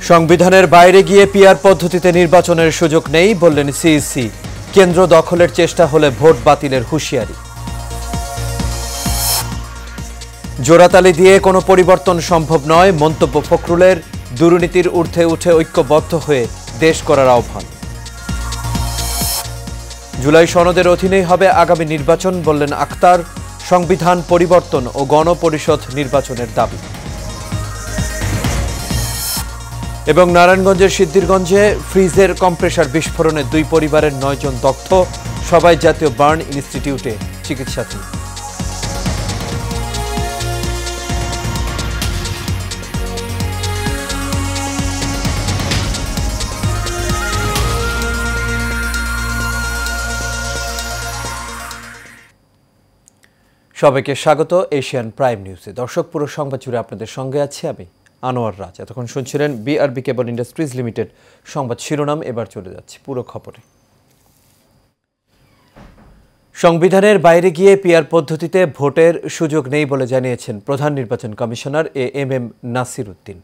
সংবিধানের বাইরে গিয়ে পিআর পদ্ধতিতে নির্বাচনের সুযোগ নেই বললেন সিইসি। কেন্দ্র দখলের চেষ্টা হলে ভোট বাতিলের হুঁশিয়ারি। জোড়াতালি দিয়ে কোনো পরিবর্তন সম্ভব নয় মন্তব্য ফখরুলের। দুর্নীতির ঊর্ধ্বে উঠে ঐক্যবদ্ধ হয়ে দেশ করার আহ্বান। জুলাই সনদের অধীনেই হবে আগামী নির্বাচন বললেন আক্তার। সংবিধান পরিবর্তন ও গণপরিষদ নির্বাচনের দাবি। এবং নারায়ণগঞ্জের সিদ্ধিরগঞ্জে ফ্রিজের কম্প্রেসার বিস্ফোরণে 2 পরিবারের 9 জন দগ্ধ, সবাই জাতীয় বার্ন ইনস্টিটিউটে চিকিৎসাধীন। সবাইকে স্বাগত এশিয়ান প্রাইম নিউজে। দর্শক, পুরো সংবাদ জুড়ে আপনাদের সঙ্গে আছি আমি আনোয়ার রাজ। এতক্ষণ শুনছিলেন বিআরবি কেবল ইন্ডাস্ট্রিজ লিমিটেড সংবাদ শিরোনাম। এবার চলে যাচ্ছি পুরো খবরে। সংবিধানের বাইরে গিয়ে পিআর পদ্ধতিতে ভোটের সুযোগ নেই বলে জানিয়েছেন প্রধান নির্বাচন কমিশনার এএমএম নাসির উদ্দিন।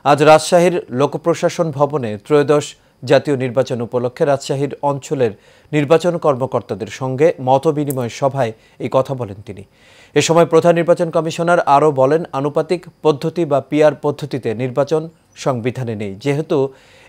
আজ রাজশাহীর লোকপ্রশাসন ভবনে ত্রয়োদশ জাতীয় নির্বাচন উপলক্ষে রাজশাহীর অঞ্চলের নির্বাচন কর্মকর্তাদের সঙ্গে মতবিনিময় সভায় এই কথা বলেন তিনি। এ সময় প্রধান নির্বাচন কমিশনার আরও বলেন, আনুপাতিক পদ্ধতি বা পিআর পদ্ধতিতে নির্বাচন সংবিধানে নেই। যেহেতু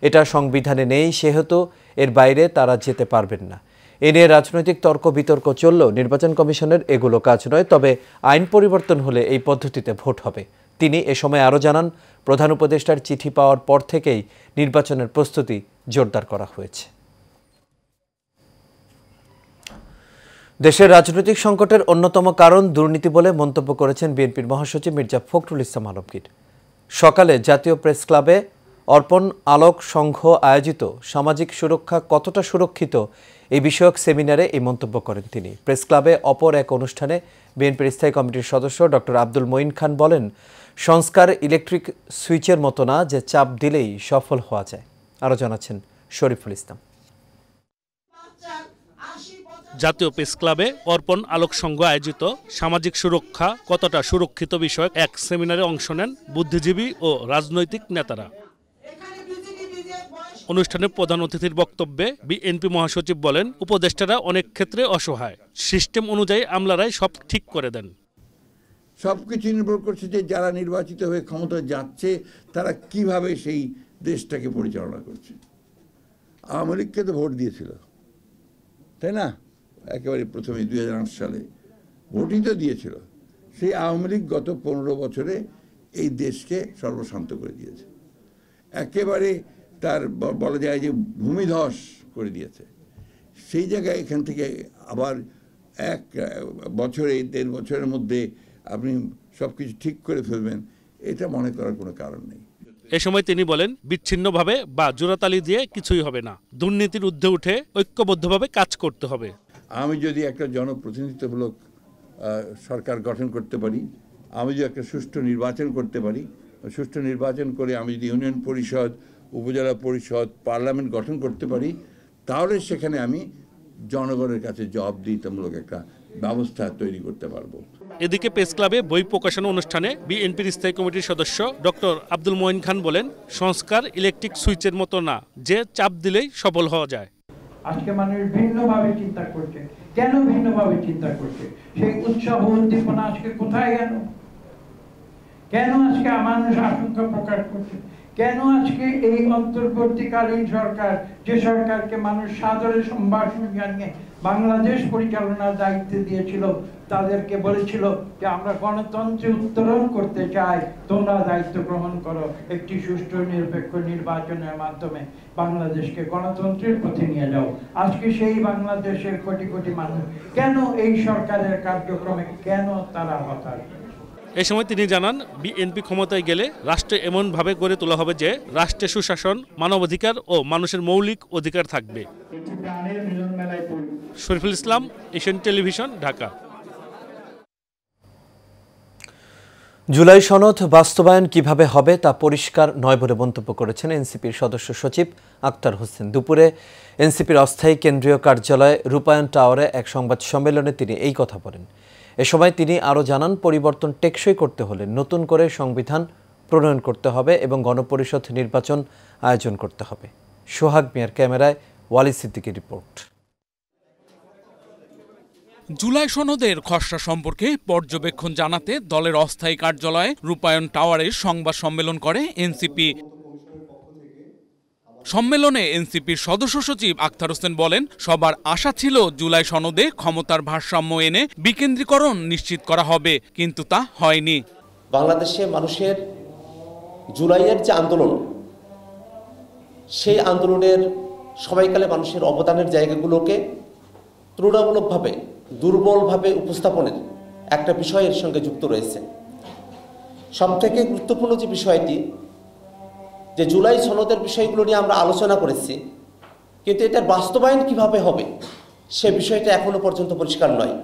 এটা সংবিধানে নেই, সেহেতু এর বাইরে তারা যেতে পারবেন না। এ নিয়ে রাজনৈতিক তর্ক বিতর্ক চললেও নির্বাচন কমিশনের এগুলো কাজ নয়, তবে আইন পরিবর্তন হলে এই পদ্ধতিতে ভোট হবে। তিনি এ সময় আরও জানান, প্রধান উপদেষ্টার চিঠি পাওয়ার পর থেকেই নির্বাচনের প্রস্তুতি জোরদার করা হয়েছে। দেশের রাজনৈতিক সংকটের অন্যতম কারণ দুর্নীতি বলে মন্তব্য করেছেন বিএনপির মহাসচিব মির্জা ফখরুল ইসলাম আলমগীর। সকালে জাতীয় প্রেস ক্লাবে অর্পণ আলোক সংঘ আয়োজিত সামাজিক সুরক্ষা কতটা সুরক্ষিত এই বিষয়ক সেমিনারে এই মন্তব্য করেন তিনি। প্রেস ক্লাবে অপর এক অনুষ্ঠানে বিএনপির স্থায়ী কমিটির সদস্য ডক্টর আব্দুল মঈন খান বলেন, সংস্কার ইলেকট্রিক সুইচের মতো না যে চাপ দিলেই সফল হওয়া যায়। আরও জানাচ্ছেন শরীফুল ইসলাম। জাতীয় প্রেস ক্লাবে অর্পণ আলোক সংঘ আয়োজিত সামাজিক সুরক্ষা কতটা সুরক্ষিত বিষয়ক এক সেমিনারে অংশ নেন বুদ্ধিজীবী ও রাজনৈতিক নেতারা। অনুষ্ঠানে প্রধান অতিথির বক্তব্যে বিএনপি মহাসচিব বলেন, উপদেষ্টারা অনেক ক্ষেত্রে অসহায়, সিস্টেম অনুযায়ী আমলারাই সব ঠিক করে দেন। সবকিছু নির্ভর করছে যে যারা নির্বাচিত হয়ে ক্ষমতা যাচ্ছে তারা কিভাবে সেই দেশটাকে পরিচালনা করছে। আওয়ামী লীগকে তো ভোট দিয়েছিল, তাই না? একেবারে প্রথমে 2008 সালে ভোটই তো দিয়েছিল। সেই আওয়ামী লীগ গত 15 বছরে এই দেশকে সর্বশান্ত করে দিয়েছে, একেবারে তার বলা যায় যে ভূমিধস করে দিয়েছে। সেই জায়গায় এখান থেকে আবার 1 বছরে 1.5 বছরের মধ্যে আপনি সব কিছু ঠিক করে ফেলবেন, এটা মনে করার কোনো কারণ নেই। এ সময় তিনি বলেন, বিচ্ছিন্নভাবে বা জোড়াতালি দিয়ে কিছুই হবে না, দুর্নীতির ঊর্ধ্বে উঠে ঐক্যবদ্ধভাবে কাজ করতে হবে। আমি যদি একটা জনপ্রতিনিধিত্বমূলক সরকার গঠন করতে পারি, আমি যদি একটা সুষ্ঠু নির্বাচন করতে পারি, সুষ্ঠু নির্বাচন করে আমি যদি ইউনিয়ন পরিষদ, উপজেলা পরিষদ, পার্লামেন্ট গঠন করতে পারি, তাহলে সেখানে আমি জনগণের কাছে জবাবদিহিতামূলক একটা ব্যবস্থা তৈরি করতে পারবো। এদিকে প্রেস ক্লাবে বই প্রকাশনা অনুষ্ঠানে বিএনপির স্থায়ী কমিটির সদস্য ডক্টর আব্দুল মঈন খান বলেন, সংস্কার ইলেকট্রিক সুইচের মতো না যে চাপ দিলেই সফল হওয়া যায়। আজকে মানুষ ভিন্নভাবে চিন্তা করছে। কেন ভিন্নভাবে চিন্তা করছে? সেই উৎসাহ উদ্দীপনা আজকে কোথায় গেল? কেন আজকে মানুষ আশঙ্কা প্রকাশ করছে? কেন আজকে এই অন্তর্বর্তীকালীন সরকার, যে সরকারকে মানুষ সাদরে সম্ভাষণ জানিয়ে বাংলাদেশ পরিচালনার দায়িত্ব দিয়েছিল, তাদেরকে বলেছিল যে আমরা গণতন্ত্রে উত্তরণ করতে চাই, তোমরা দায়িত্ব গ্রহণ করো, একটি সুষ্ঠু নিরপেক্ষ নির্বাচনের মাধ্যমে বাংলাদেশকে গণতন্ত্রের পথে নিয়ে যাও। আজকে সেই বাংলাদেশের কোটি কোটি মানুষ কেন এই সরকারের কার্যক্রমে কেন তারা হতাশ? এ সময় তিনি জানান, বিএনপি ক্ষমতায় গেলে রাষ্ট্র এমনভাবে গড়ে তোলা হবে যে রাষ্ট্রে সুশাসন, মানবাধিকার ও মানুষের মৌলিক অধিকার থাকবে। Shariful Islam, Asian television, Dhaka. জুলাই সনদ বাস্তবায়ন কিভাবে হবে তা পরিষ্কার নয় বলে মন্তব্য করেছেন এনসিপির সদস্য সচিব আক্তার হোসেন। দুপুরে এনসিপির অস্থায়ী কেন্দ্রীয় কার্যালয় রূপায়ণ টাওয়ারে এক সংবাদ সম্মেলনে তিনি এই কথা বলেন। এ সময় তিনি আরও জানান, পরিবর্তন টেকসই করতে হলে নতুন করে সংবিধান প্রণয়ন করতে হবে এবং গণপরিষদ নির্বাচন আয়োজন করতে হবে। সোহাগ মিয়ার ক্যামেরায় ওয়ালি সিদ্দিকীর রিপোর্ট। জুলাই সনদের খসড়া সম্পর্কে পর্যবেক্ষণ জানাতে দলের অস্থায়ী কার্যালয়ে রূপায়ণ টাওয়ারে সংবাদ সম্মেলন করে এনসিপি। সম্মেলনে এনসিপির সদস্য সচিব আখতার হোসেন বলেন, সবার আশা ছিল জুলাই সনদে ক্ষমতার ভারসাম্য এনে বিকেন্দ্রীকরণ নিশ্চিত করা হবে, কিন্তু তা হয়নি। বাংলাদেশে মানুষের জুলাইয়ের যে আন্দোলন, সেই আন্দোলনের সময়কালে মানুষের অবদানের জায়গাগুলোকে তুলনামূলকভাবে দুর্বলভাবে উপস্থাপনের একটা বিষয়ের সঙ্গে যুক্ত রয়েছে। সবথেকে গুরুত্বপূর্ণ যে বিষয়টি, যে জুলাই সনদের বিষয়গুলো নিয়ে আমরা আলোচনা করেছি, কিন্তু এটার বাস্তবায়ন কিভাবে হবে সে বিষয়টা এখনো পর্যন্ত পরিষ্কার নয়।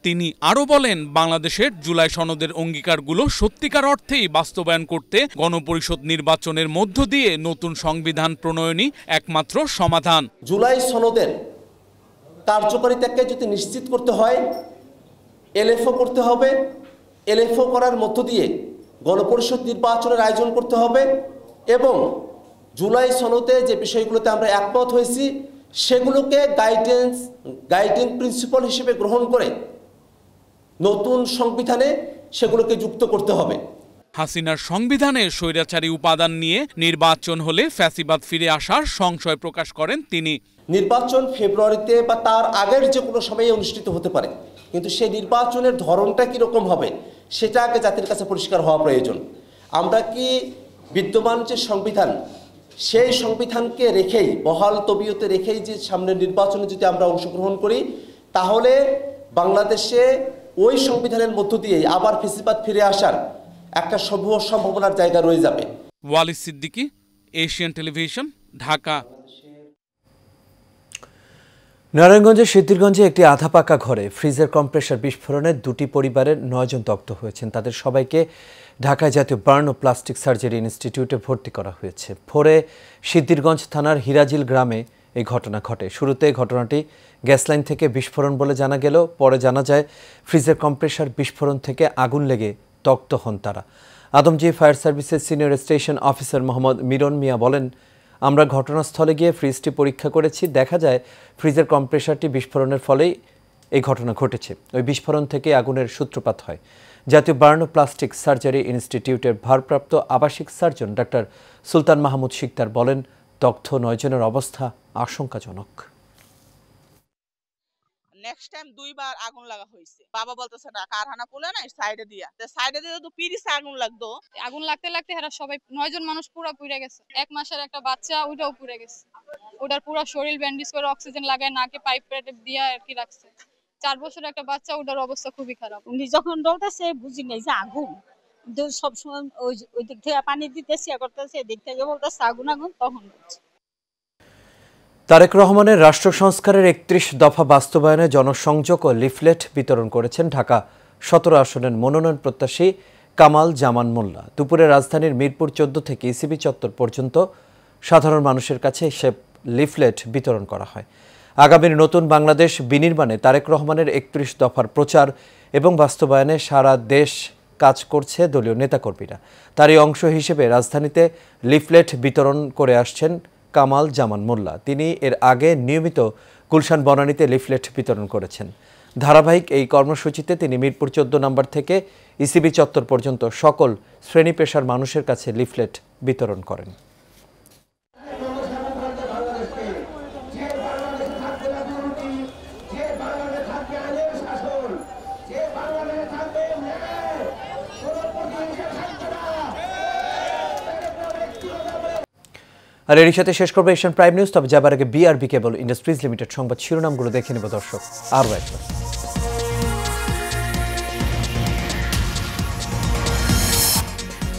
তিনি আরও বলেন, বাংলাদেশের জুলাই সনদের অঙ্গীকারগুলো সত্যিকার অর্থেই বাস্তবায়ন করতে গণপরিষদ নির্বাচনের মধ্য দিয়ে নতুন সংবিধান প্রণয়নই একমাত্র সমাধান। জুলাই সনদের কার্যকারিতাকে যদি নিশ্চিত করতে হয়, এলএফও করতে হবে। এলএফও করার মধ্য দিয়ে গণপরিষদ নির্বাচনের আয়োজন করতে হবে এবং জুলাই সনদে যে বিষয়গুলোতে আমরা একমত হয়েছি সেগুলোকে গাইডিং প্রিন্সিপাল হিসেবে গ্রহণ করে নতুন সংবিধানে সেগুলোকে যুক্ত করতে হবে। হাসিনার সংবিধানের স্বৈরাচারী উপাদান নিয়ে নির্বাচন হলে ফ্যাসিবাদ ফিরে আসার সংশয় প্রকাশ করেন তিনি। নির্বাচন ফেব্রুয়ারিতে বা তার আগের যে কোনো সময়ে অনুষ্ঠিত হতে পারে, কিন্তু সেই নির্বাচনের ধরনটা কীরকম হবে সেটা আগে জাতির কাছে পরিষ্কার হওয়া প্রয়োজন। আমরা কি বিদ্যমান যে সংবিধান, সেই সংবিধানকে রেখেই, বহাল তবিয়তে রেখেই যে সামনের নির্বাচনে যদি আমরা অংশগ্রহণ করি, তাহলে বাংলাদেশে ওই সংবিধানের মধ্য দিয়ে আবার ফ্যাসিবাদ ফিরে আসার একটা সম্ভাবনার জায়গা রয়ে যাবে। ওয়ালি সিদ্দিকী, এশিয়ান টেলিভিশন, ঢাকা। নারায়ণগঞ্জের সিদ্ধিরগঞ্জে একটি আধা পাকা ঘরে ফ্রিজের কম্প্রেসার বিস্ফোরণে 2টি পরিবারের 9 জন দগ্ধ হয়েছেন। তাদের সবাইকে ঢাকায় জাতীয় বার্ন ও প্লাস্টিক সার্জারি ইনস্টিটিউটে ভর্তি করা হয়েছে। ভোরে সিদ্ধিরগঞ্জ থানার হিরাজিল গ্রামে এই ঘটনা ঘটে। শুরুতে ঘটনাটি গ্যাস লাইন থেকে বিস্ফোরণ বলে জানা গেলেও পরে জানা যায় ফ্রিজের কম্প্রেসার বিস্ফোরণ থেকে আগুন লেগে দগ্ধ হন তারা। আদমজি ফায়ার সার্ভিসের senior station officer Mohammad Miron Mia বলেন, আমরা ঘটনাস্থলে গিয়ে ফ্রিজটি পরীক্ষা করেছি। দেখা যায় ফ্রিজের কম্প্রেসারটি বিস্ফোরণের ফলেই এই ঘটনা ঘটেছে। ওই বিস্ফোরণ থেকে আগুনের সূত্রপাত হয়। জাতীয় বার্ন ও প্লাস্টিক সার্জারি ইনস্টিটিউটের ভারপ্রাপ্ত আবাসিক সার্জন ডাক্তার সুলতান মাহমুদ শিকদার বলেন, দগ্ধ 9 জনের অবস্থা আশঙ্কাজনক। নেক্সট টাইম 2 বার আগুন লাগা হয়েছে। বাবা বলতেছে না কারখানা খুলে না সাইডে দিয়া, তো সাইডে দিয়ে তো পিরিসে আগুন লাগতো। আগুন লাগতে লাগতে এরা সবাই 9 জন মানুষ পুরো পুড়ে গেছে। 1 মাসের একটা বাচ্চা ওইটাও পুড়ে গেছে। ওটার পুরো শরীর ব্যান্ডেজ করে অক্সিজেন লাগায় নাকে পাইপ দিয়ে আর কি রাখছে। 4 বছরের একটা বাচ্চা, ওটার অবস্থা খুবই খারাপ। উনি যখন দৌড়াচ্ছে বুঝি নাই যে আগুন, সবসময় ওই দিক থেকে পানি দিতেছে করতেছে, এদিক থেকে বলতেছে আগুন আগুন, তখন বলছে। তারেক রহমানের রাষ্ট্র সংস্কারের 31 দফা বাস্তবায়নে জনসংযোগ ও লিফলেট বিতরণ করেছেন ঢাকা 17 আসনের মনোনয়ন প্রত্যাশী কামাল জামান মোল্লা। দুপুরে রাজধানীর মিরপুর 14 থেকে ইসিবি চত্বর পর্যন্ত সাধারণ মানুষের কাছে এসব লিফলেট বিতরণ করা হয়। আগামীর নতুন বাংলাদেশ বিনির্মাণে তারেক রহমানের 31 দফার প্রচার এবং বাস্তবায়নে সারা দেশ কাজ করছে দলীয় নেতাকর্মীরা। তারই অংশ হিসেবে রাজধানীতে লিফলেট বিতরণ করে আসছেন কামাল জামান মোল্লা। তিনি এর আগে নিয়মিত গুলশান বনানীতে লিফলেট বিতরণ করেছেন। ধারাবাহিক এই কর্মসূচিতে তিনি মিরপুর 14 নম্বর থেকে ইসিবি চত্বর পর্যন্ত সকল শ্রেণী পেশার মানুষের কাছে লিফলেট বিতরণ করেন। আর এর সাথে শেষ করবো এশিয়ান প্রাইম নিউজ। তবে যাবার আগে বিআরবি কেবল ইন্ডাস্ট্রিজ লিমিটেড সংবাদ শিরোনামগুলো দেখে নেব দর্শক আরও একবার।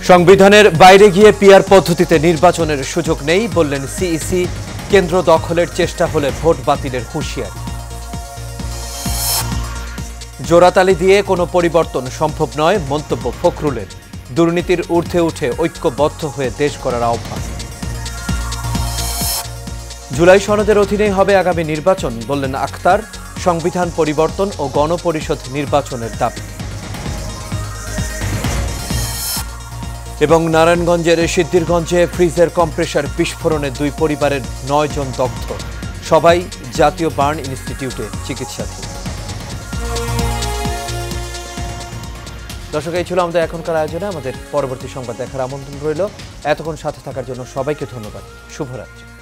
সংবিধানের বাইরে গিয়ে পিআর পদ্ধতিতে নির্বাচনের সুযোগ নেই বললেন সিইসি। কেন্দ্র দখলের চেষ্টা হলে ভোট বাতিলের হুঁশিয়ারি। জোড়াতালি দিয়ে কোনো পরিবর্তন সম্ভব নয় মন্তব্য ফখরুলের। দুর্নীতির ঊর্ধ্বে উঠে ঐক্যবদ্ধ হয়ে দেশ করার আহ্বান। জুলাই সনদের অধীনেই হবে আগামী নির্বাচন বললেন আখতার। সংবিধান পরিবর্তন ও গণপরিষদ নির্বাচনের দাবি। এবং নারায়ণগঞ্জের সিদ্ধিরগঞ্জে ফ্রিজের কম্প্রেসার বিস্ফোরণে 2 পরিবারের 9 জন দগ্ধ, সবাই জাতীয় বার্ন ইনস্টিটিউটে চিকিৎসাধীন। দর্শক, এই ছিল আমাদের এখনকার আয়োজনে। আমাদের পরবর্তী সংবাদ দেখার আমন্ত্রণ রইল। এতক্ষণ সাথে থাকার জন্য সবাইকে ধন্যবাদ। শুভরাত্রি।